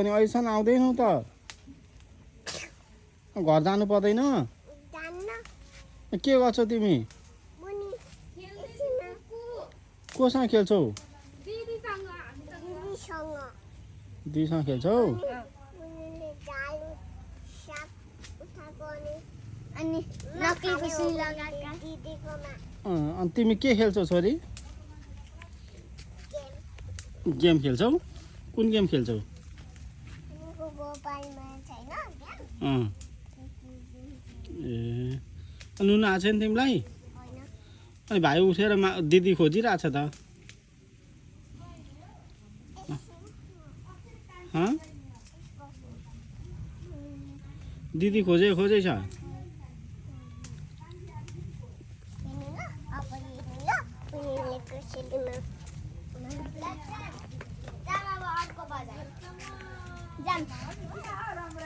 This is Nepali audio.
अनि अहिलेसम्म आउँदैनौ त घर जानु पर्दैन के गर्छौ तिमी कोसँग खेल्छौ दिदीसँग खेल्छौ अनि तिमी के खेल्छौ छोरी गेम खेल्छौ कुन गेम खेल्छौ ए नुन आएको छैन तिमीलाई अनि भाइ उठेर दिदी खोजिरहेछ त दिदी खोजेछ जाम